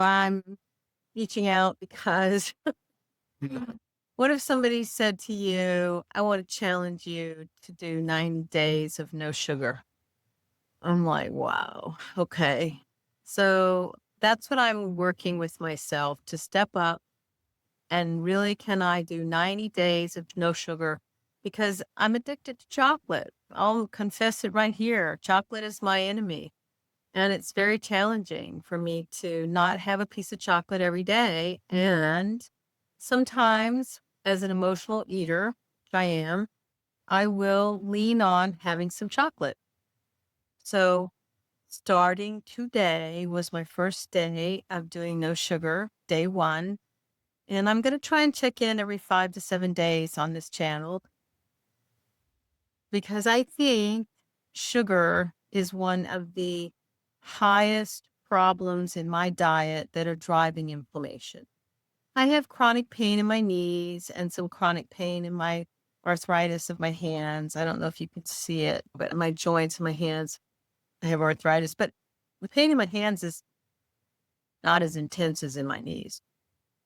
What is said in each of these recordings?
I'm reaching out because what if somebody said to you, I want to challenge you to do 90 days of no sugar? I'm like, wow, okay. So that's what I'm working with myself to step up and really can I do 90 days of no sugar because I'm addicted to chocolate. I'll confess it right here. Chocolate is my enemy. And it's very challenging for me to not have a piece of chocolate every day. And sometimes, as an emotional eater, which I am, I will lean on having some chocolate. So, starting today was my first day of doing no sugar, day one. And I'm going to try and check in every 5 to 7 days on this channel because I think sugar is one of the highest problems in my diet that are driving inflammation. I have chronic pain in my knees and some chronic pain in my arthritis of my hands. I don't know if you can see it, but my joints in my hands, I have arthritis, but the pain in my hands is not as intense as in my knees.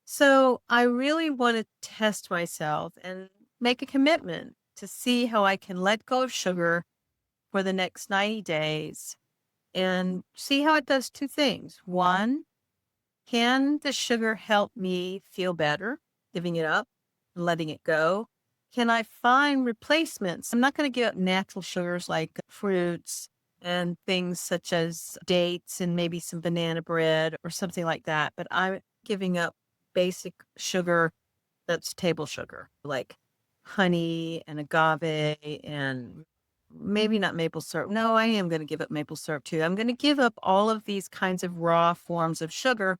So I really want to test myself and make a commitment to see how I can let go of sugar for the next 90 days and see how it does two things. One, can the sugar help me feel better, giving it up and letting it go? Can I find replacements? I'm not going to give up natural sugars like fruits and things such as dates and maybe some banana bread or something like that. But I'm giving up basic sugar that's table sugar, like honey and agave and maybe not maple syrup. No, I am going to give up maple syrup too. I'm going to give up all of these kinds of raw forms of sugar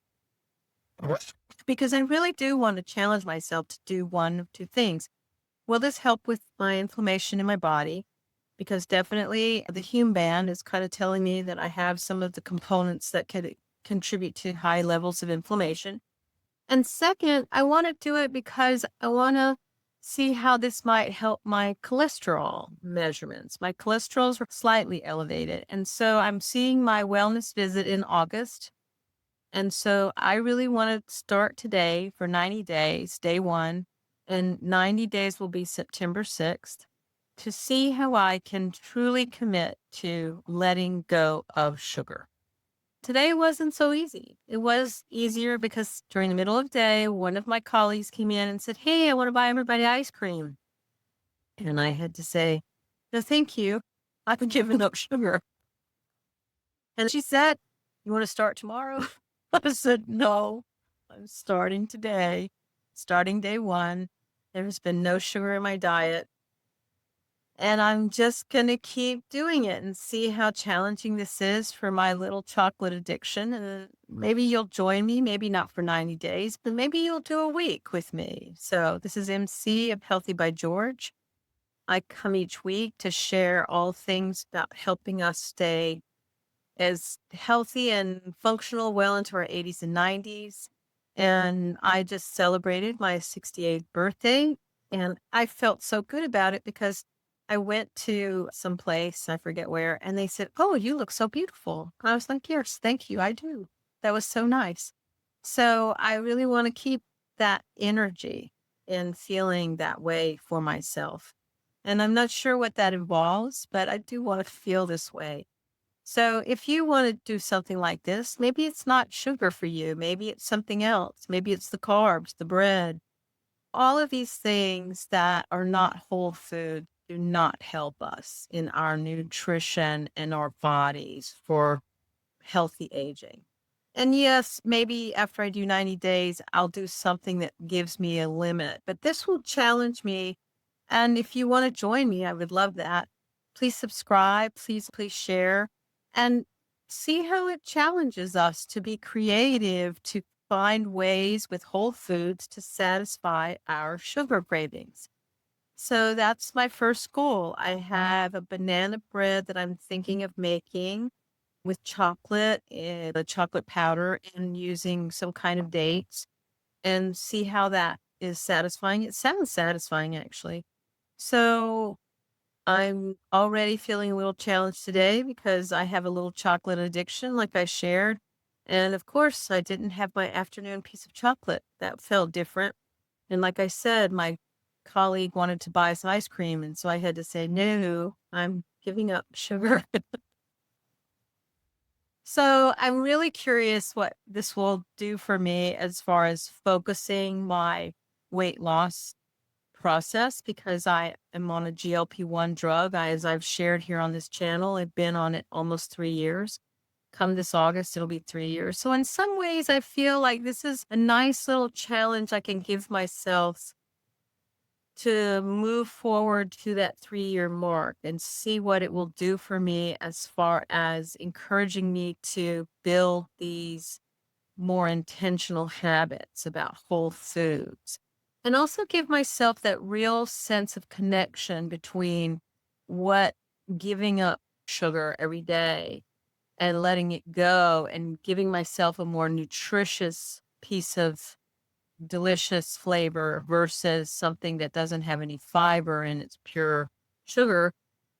because I really do want to challenge myself to do one of two things. Will this help with my inflammation in my body? Because definitely the Hume band is kind of telling me that I have some of the components that could contribute to high levels of inflammation. And second, I want to do it because I want to see how this might help my cholesterol measurements. My cholesterol's are slightly elevated. And so I'm seeing my wellness visit in August. And so I really want to start today for 90 days, day one, and 90 days will be September 6th to see how I can truly commit to letting go of sugar. Today wasn't so easy. It was easier because during the middle of the day, one of my colleagues came in and said, hey, I want to buy everybody ice cream. And I had to say, no, thank you. I've been giving up sugar. And she said, you want to start tomorrow? I said, no, I'm starting today, starting day one. There's been no sugar in my diet. And I'm just going to keep doing it and see how challenging this is for my little chocolate addiction. And maybe you'll join me, maybe not for 90 days, but maybe you'll do a week with me. So this is MC of Healthy by George. I come each week to share all things about helping us stay as healthy and functional well into our 80s and 90s. And I just celebrated my 68th birthday. And I felt so good about it because I went to some place, I forget where, and they said, oh, you look so beautiful. I was like, yes, thank you. I do. That was so nice. So I really want to keep that energy and feeling that way for myself. And I'm not sure what that involves, but I do want to feel this way. So if you want to do something like this, maybe it's not sugar for you. Maybe it's something else. Maybe it's the carbs, the bread, all of these things that are not whole food do not help us in our nutrition and our bodies for healthy aging. And yes, maybe after I do 90 days, I'll do something that gives me a limit, but this will challenge me. And if you want to join me, I would love that. Please subscribe, please share and see how it challenges us to be creative, to find ways with whole foods to satisfy our sugar cravings. So that's my first goal. I have a banana bread that I'm thinking of making with chocolate and the chocolate powder and using some kind of dates and see how that is satisfying. It sounds satisfying actually. So I'm already feeling a little challenged today because I have a little chocolate addiction, like I shared. And of course, I didn't have my afternoon piece of chocolate. That felt different. And like I said, my colleague wanted to buy some ice cream. And so I had to say, no, I'm giving up sugar. So I'm really curious what this will do for me as far as focusing my weight loss process because I am on a GLP-1 drug. As I've shared here on this channel, I've been on it almost 3 years. Come this August, it'll be 3 years. So in some ways, I feel like this is a nice little challenge I can give myself to move forward to that 3-year mark and see what it will do for me as far as encouraging me to build these more intentional habits about whole foods. And also give myself that real sense of connection between what giving up sugar every day and letting it go and giving myself a more nutritious piece of delicious flavor versus something that doesn't have any fiber and it's pure sugar.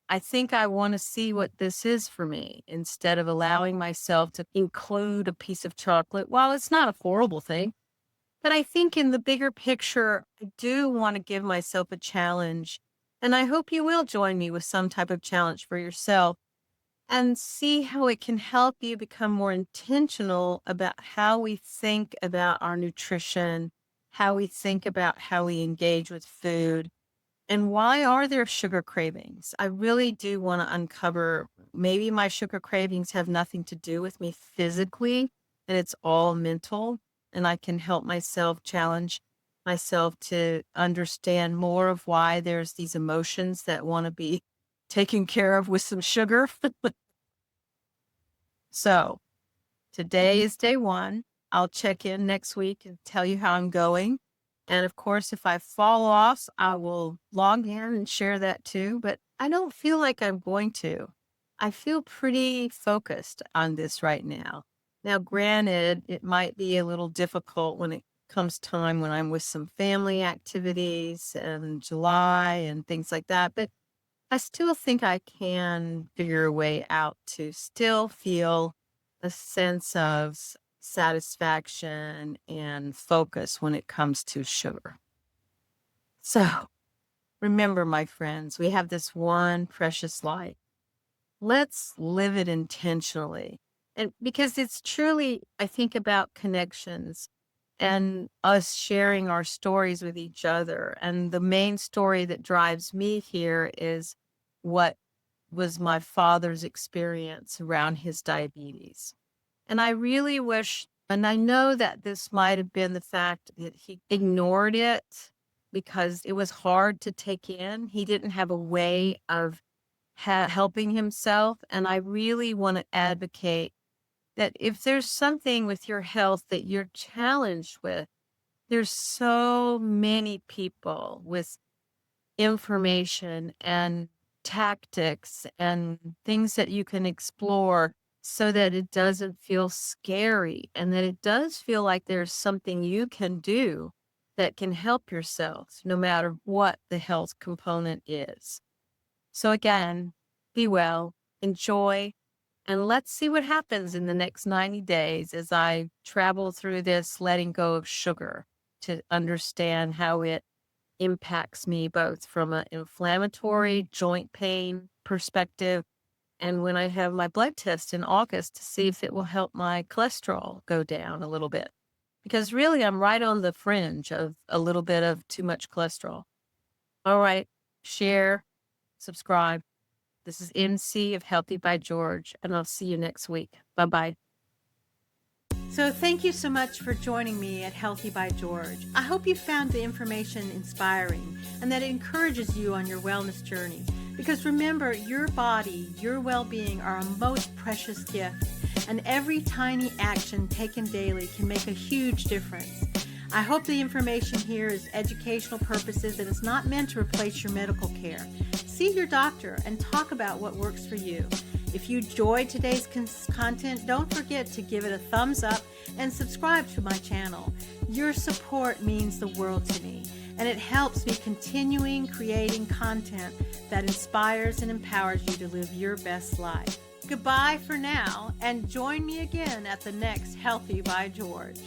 I think I want to see what this is for me instead of allowing myself to include a piece of chocolate. While it's not a horrible thing, but I think in the bigger picture, I do want to give myself a challenge. And I hope you will join me with some type of challenge for yourself and see how it can help you become more intentional about how we think about our nutrition, how we think about how we engage with food, and why are there sugar cravings? I really do want to uncover maybe my sugar cravings have nothing to do with me physically, and it's all mental, and I can help myself challenge myself to understand more of why there's these emotions that want to be taken care of with some sugar. So today is day one. I'll check in next week and tell you how I'm going. And of course, if I fall off, I will log in and share that too. But I don't feel like I'm going to. I feel pretty focused on this right now. Now, granted, it might be a little difficult when it comes time when I'm with some family activities and July and things like that. But I still think I can figure a way out to still feel a sense of satisfaction and focus when it comes to sugar. So remember, my friends, we have this one precious life. Let's live it intentionally. And because it's truly, I think about connections and us sharing our stories with each other. And the main story that drives me here is what was my father's experience around his diabetes. And I really wish, and I know that this might have been the fact that he ignored it because it was hard to take in. He didn't have a way of helping himself. And I really want to advocate that if there's something with your health that you're challenged with, there's so many people with information and tactics and things that you can explore so that it doesn't feel scary and that it does feel like there's something you can do that can help yourself no matter what the health component is. So again, be well, enjoy, and let's see what happens in the next 90 days as I travel through this letting go of sugar to understand how it impacts me both from an inflammatory joint pain perspective and when I have my blood test in August to see if it will help my cholesterol go down a little bit. Because really, I'm right on the fringe of a little bit of too much cholesterol. All right, share, subscribe. This is MC of Healthy by George, and I'll see you next week. Bye-bye. So thank you so much for joining me at Healthy by George. I hope you found the information inspiring and that it encourages you on your wellness journey. Because remember, your body, your well-being are a most precious gift, and every tiny action taken daily can make a huge difference. I hope the information here is educational purposes and is not meant to replace your medical care. See your doctor and talk about what works for you. If you enjoyed today's content, don't forget to give it a thumbs up and subscribe to my channel. Your support means the world to me, and it helps me continuing creating content that inspires and empowers you to live your best life. Goodbye for now, and join me again at the next Healthy by George.